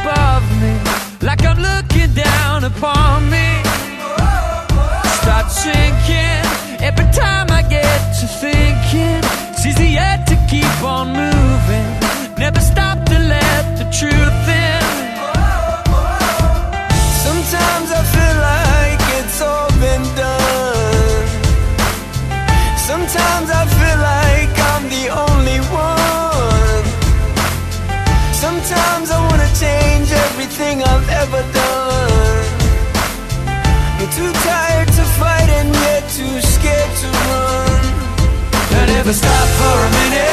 above me, like I'm looking down upon me. Start sinking every time I get to thinking. It's easy yet to keep on moving, never stop to let the truth in. Sometimes I feel like it's all been done. Sometimes I feel like I'm the only one. Sometimes I wanna change everything I've ever done. I'm too tired to fight and yet too scared to run. I never stop for a minute.